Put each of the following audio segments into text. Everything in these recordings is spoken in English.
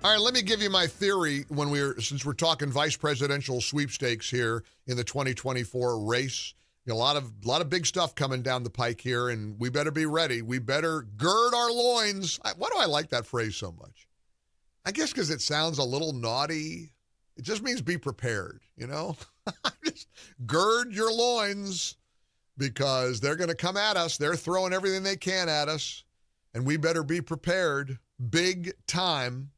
All right, let me give you my theory since we're talking vice presidential sweepstakes here in the 2024 race. You know, a lot of big stuff coming down the pike here, and we better be ready. We better gird our loins. Why do I like that phrase so much? I guess because it sounds a little naughty. It just means be prepared, you know? Just gird your loins because they're going to come at us. They're throwing everything they can at us, and we better be prepared big time.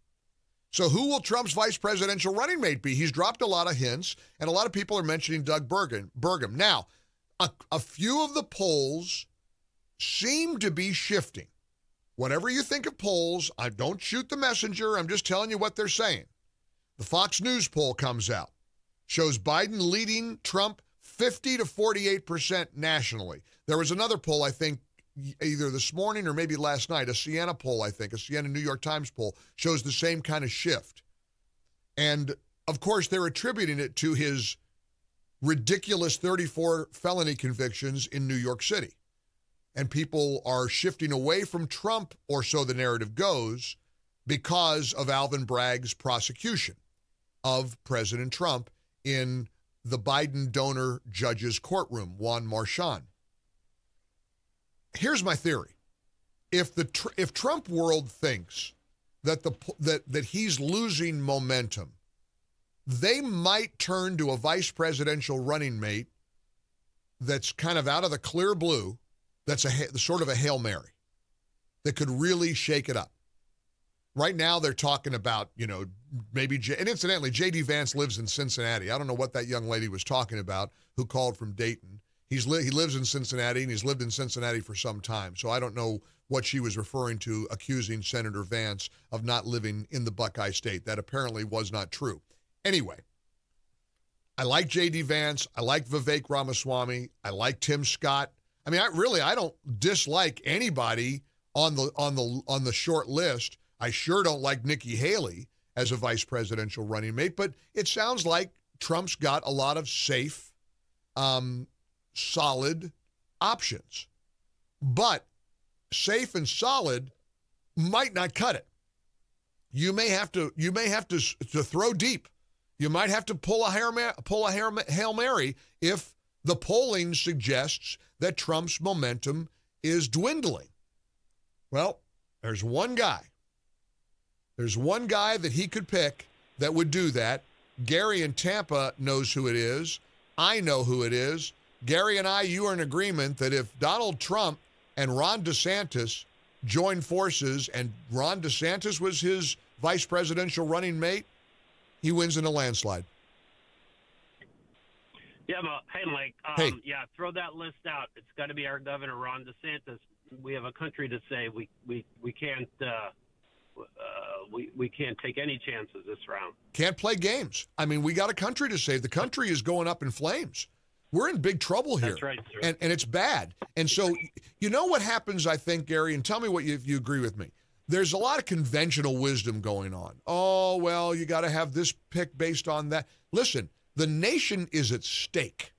So who will Trump's vice presidential running mate be? He's dropped a lot of hints, and a lot of people are mentioning Doug Burgum. Now, a few of the polls seem to be shifting. Whatever you think of polls, I don't shoot the messenger. I'm just telling you what they're saying. The Fox News poll comes out, shows Biden leading Trump 50 to 48% nationally. There was another poll, I think, either this morning or maybe last night, a Siena poll, I think, a Siena New York Times poll, shows the same kind of shift. And, of course, they're attributing it to his ridiculous 34 felony convictions in New York City. And people are shifting away from Trump, or so the narrative goes, because of Alvin Bragg's prosecution of President Trump in the Biden donor judge's courtroom, Juan Marchand. Here's my theory. If Trump world thinks that he's losing momentum, they might turn to a vice presidential running mate that's kind of out of the clear blue, that's sort of a Hail Mary, that could really shake it up. Right now, they're talking about, maybe, and incidentally, J.D. Vance lives in Cincinnati. I don't know what that young lady was talking about who called from Dayton. He lives in Cincinnati, and he's lived in Cincinnati for some time. So I don't know what she was referring to, accusing Senator Vance of not living in the Buckeye State. That apparently was not true. Anyway, I like J.D. Vance. I like Vivek Ramaswamy. I like Tim Scott. I mean, I don't dislike anybody on the short list. I sure don't like Nikki Haley as a vice presidential running mate, but it sounds like Trump's got a lot of safe, solid options. But safe and solid might not cut it. You may have to throw deep. You might have to pull a Hail Mary if the polling suggests that Trump's momentum is dwindling. Well, there's one guy. There's one guy that he could pick that would do that. Gary in Tampa knows who it is. I know who it is. Gary and you are in agreement that if Donald Trump and Ron DeSantis joined forces and Ron DeSantis was his vice presidential running mate, he wins in a landslide. Yeah, hey, Mike. Hey. Yeah, throw that list out. It's got to be our governor, Ron DeSantis. We have a country to save. We can't we can't take any chances this round. Can't play games. I mean, we got a country to save. The country is going up in flames. We're in big trouble here. That's right, sir. And it's bad. And so, you know what happens, I think, Gary, and tell me if you agree with me. There's a lot of conventional wisdom going on. Oh, well, you got to have this pick based on that. Listen, the nation is at stake.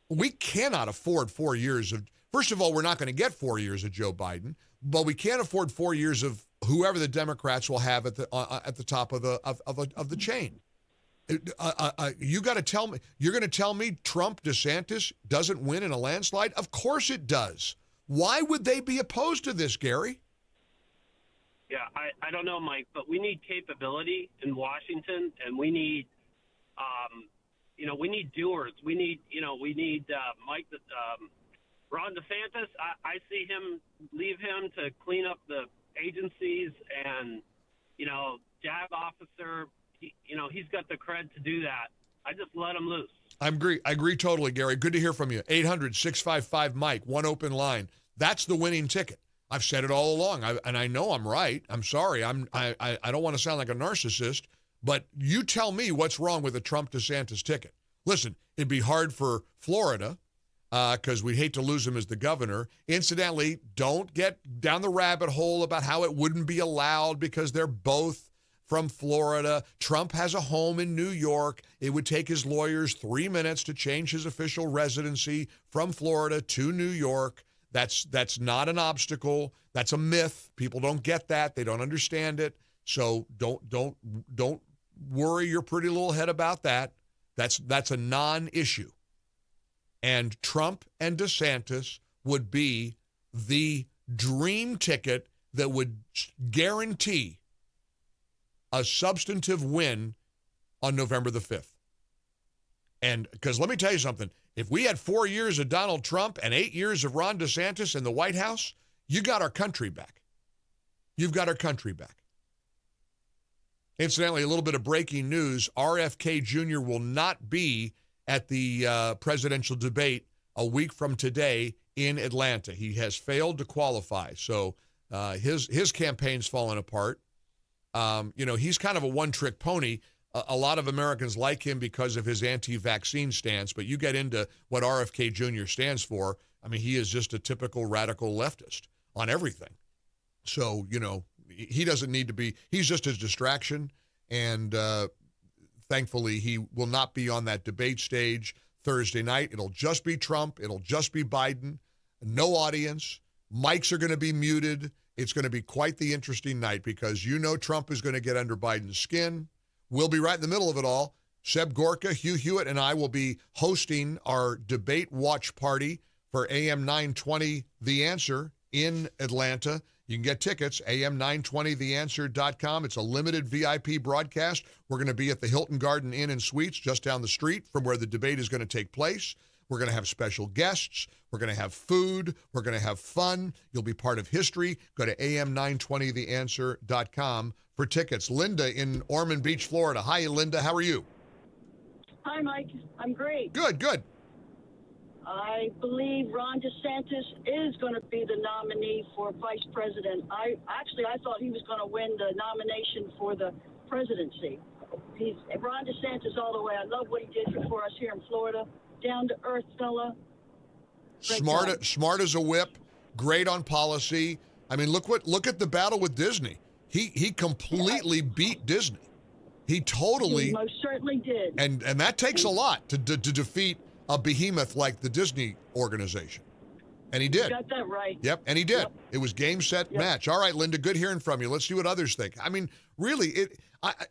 We cannot afford 4 years of, first of all, we're not going to get 4 years of Joe Biden, but we can't afford 4 years of whoever the Democrats will have at the top of the chain. You got to tell me, you're going to tell me Trump DeSantis doesn't win in a landslide? Of course it does. Why would they be opposed to this, Gary? Yeah, I don't know, Mike, but we need capability in Washington, and we need, we need doers. We need Mike, Ron DeSantis. I see him, leave him to clean up the agencies and, JAG officer. He's got the cred to do that. I just let him loose. I agree totally, Gary. Good to hear from you. 800-655-MIKE, one open line. That's the winning ticket. I've said it all along, and I know I'm right. I'm sorry. I don't want to sound like a narcissist, but you tell me what's wrong with the Trump-DeSantis ticket. Listen, it'd be hard for Florida because we'd hate to lose him as the governor. Incidentally, don't get down the rabbit hole about how it wouldn't be allowed because they're both from Florida. Trump has a home in New York. It would take his lawyers 3 minutes to change his official residency from Florida to New York. That's not an obstacle. That's a myth. People don't get that. They don't understand it. So don't worry your pretty little head about that. That's a non-issue. And Trump and DeSantis would be the dream ticket that would guarantee a substantive win on November the 5th. And because let me tell you something, if we had 4 years of Donald Trump and 8 years of Ron DeSantis in the White House, you got our country back. You've got our country back. Incidentally, a little bit of breaking news. RFK Jr. will not be at the presidential debate a week from today in Atlanta. He has failed to qualify. So his campaign's fallen apart. He's kind of a one-trick pony. A lot of Americans like him because of his anti-vaccine stance, but you get into what RFK Jr. stands for, I mean, he is just a typical radical leftist on everything. So, he doesn't need to be, he's just his distraction, and thankfully he will not be on that debate stage Thursday night. It'll just be Trump. It'll just be Biden. No audience. Mics are going to be muted. It's going to be quite the interesting night because Trump is going to get under Biden's skin. We'll be right in the middle of it all. Seb Gorka, Hugh Hewitt, and I will be hosting our debate watch party for AM 920 The Answer in Atlanta. You can get tickets, am920theanswer.com. It's a limited VIP broadcast. We're going to be at the Hilton Garden Inn and Suites just down the street from where the debate is going to take place. We're going to have special guests. We're going to have food. We're going to have fun. You'll be part of history. Go to am920theanswer.com for tickets. Linda in Ormond Beach, Florida. Hi, Linda. How are you? Hi, Mike. I'm great. Good. I believe Ron DeSantis is going to be the nominee for vice president. I thought he was going to win the nomination for the presidency. He's Ron DeSantis all the way. I love what he did for us here in Florida. Down to earth fella. Smart as a whip. Great on policy. I mean, look at the battle with Disney. He completely beat Disney. He most certainly did. And that takes a lot to defeat a behemoth like the Disney organization. And he did. You got that right. Yep, and he did. Yep. It was game, set, match. All right, Linda, good hearing from you. Let's see what others think. I mean, really,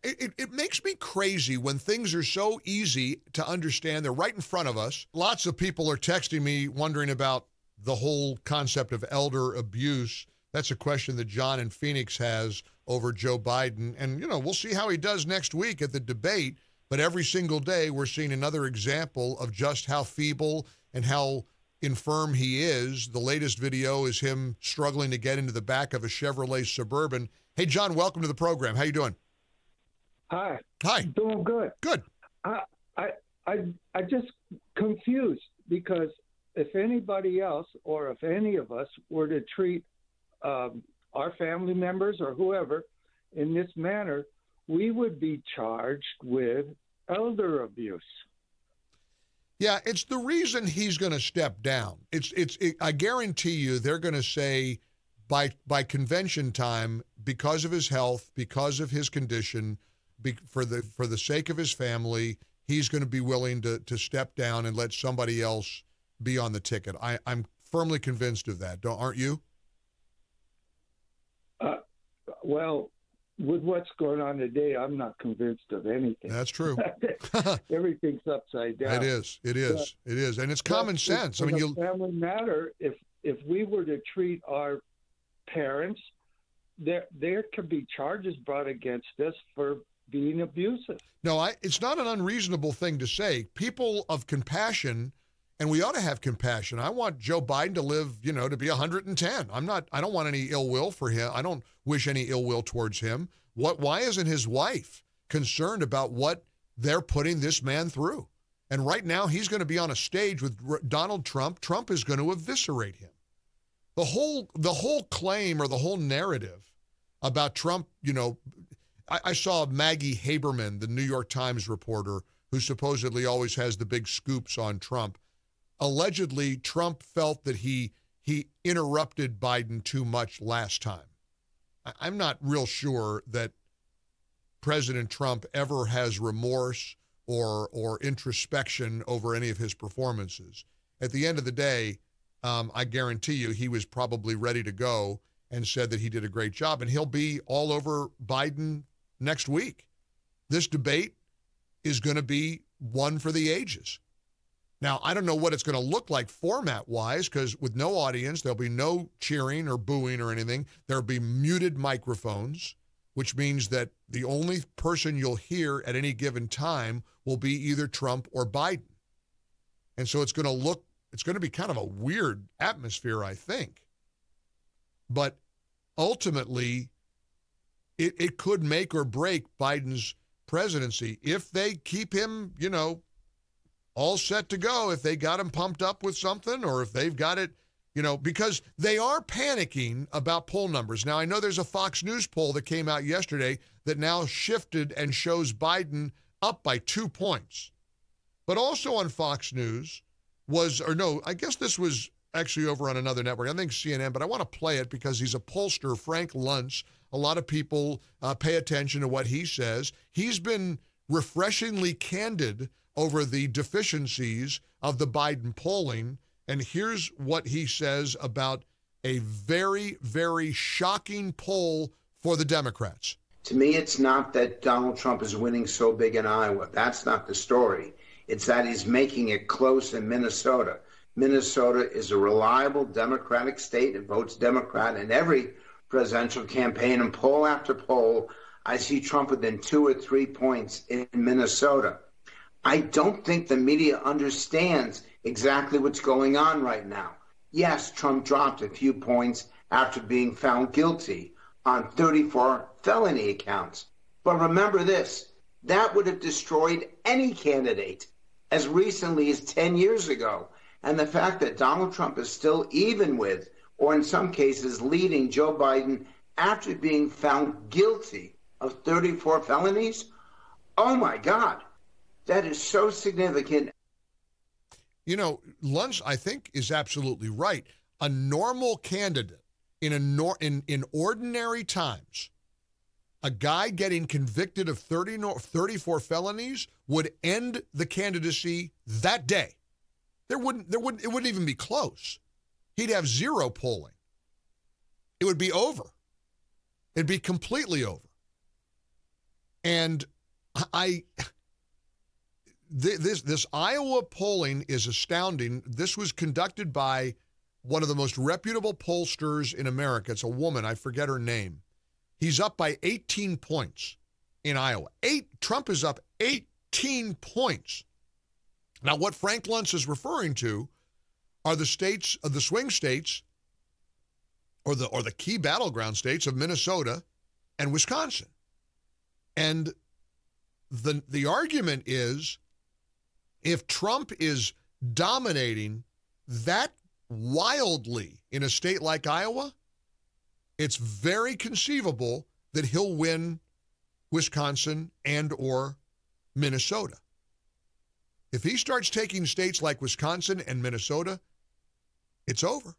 it makes me crazy when things are so easy to understand. They're right in front of us. Lots of people are texting me wondering about the whole concept of elder abuse. That's a question that John in Phoenix has over Joe Biden. And, we'll see how he does next week at the debate. But every single day, we're seeing another example of just how feeble and how infirm he is. The latest video is him struggling to get into the back of a Chevrolet Suburban. Hey, John, welcome to the program. How you doing? Hi. Doing good. Good. I just confused because if anybody else or if any of us were to treat our family members or whoever in this manner, we would be charged with elder abuse. Yeah, it's the reason he's going to step down. I guarantee you they're going to say by convention time, because of his health, because of his condition, for the sake of his family, he's going to be willing to step down and let somebody else be on the ticket. I'm firmly convinced of that. Aren't you? Well, with what's going on today, I'm not convinced of anything. That's true. Everything's upside down. It is, and it's common sense. I mean, family matter. If we were to treat our parents, there could be charges brought against us for being abusive. No, it's not an unreasonable thing to say. People of compassion, and we ought to have compassion. I want Joe Biden to live, to be 110. I don't want any ill will for him. I don't wish any ill will towards him. Why isn't his wife concerned about what they're putting this man through? And right now he's going to be on a stage with Donald Trump. Trump is going to eviscerate him. The whole claim or the whole narrative about Trump, I saw Maggie Haberman, the New York Times reporter, who supposedly always has the big scoops on Trump. Allegedly, Trump felt that he interrupted Biden too much last time. I'm not real sure that President Trump ever has remorse or introspection over any of his performances. At the end of the day, I guarantee you he was probably ready to go. and said that he did a great job, and he'll be all over Biden next week. This debate is going to be one for the ages. Now, I don't know what it's going to look like format-wise, because with no audience, there'll be no cheering or booing or anything. There'll be muted microphones, which means that the only person you'll hear at any given time will be either Trump or Biden. And so it's going to be kind of a weird atmosphere, I think. But ultimately, it could make or break Biden's presidency if they keep him, all set to go, if they got him pumped up with something, or if they've got it, because they are panicking about poll numbers. Now, I know there's a Fox News poll that came out yesterday that now shifted and shows Biden up by 2 points. But also on Fox News I guess this was actually over on another network, I think CNN, but I want to play it because he's a pollster, Frank Luntz. A lot of people pay attention to what he says. He's been refreshingly candid over the deficiencies of the Biden polling. And here's what he says about a very, very shocking poll for the Democrats. To me, it's not that Donald Trump is winning so big in Iowa. That's not the story. It's that he's making it close in Minnesota. Minnesota is a reliable Democratic state. It votes Democrat in every presidential campaign. And poll after poll, I see Trump within 2 or 3 points in Minnesota. I don't think the media understands exactly what's going on right now. Yes, Trump dropped a few points after being found guilty on 34 felony accounts. But remember this, that would have destroyed any candidate as recently as 10 years ago. And the fact that Donald Trump is still even with, or in some cases leading Joe Biden after being found guilty of 34 felonies, oh my God, that is so significant. Luntz, I think, is absolutely right. A normal candidate in ordinary times, a guy getting convicted of 34 felonies would end the candidacy that day. It wouldn't even be close. He'd have zero polling. It would be over. It'd be completely over. And this Iowa polling is astounding. This was conducted by one of the most reputable pollsters in America. It's a woman. I forget her name. He's up by 18 points in Iowa. Trump is up 18 points. Now, what Frank Luntz is referring to are the states of the swing states, or the key battleground states of Minnesota and Wisconsin. And the argument is, if Trump is dominating that wildly in a state like Iowa, it's very conceivable that he'll win Wisconsin and or Minnesota. If he starts taking states like Wisconsin and Minnesota, it's over.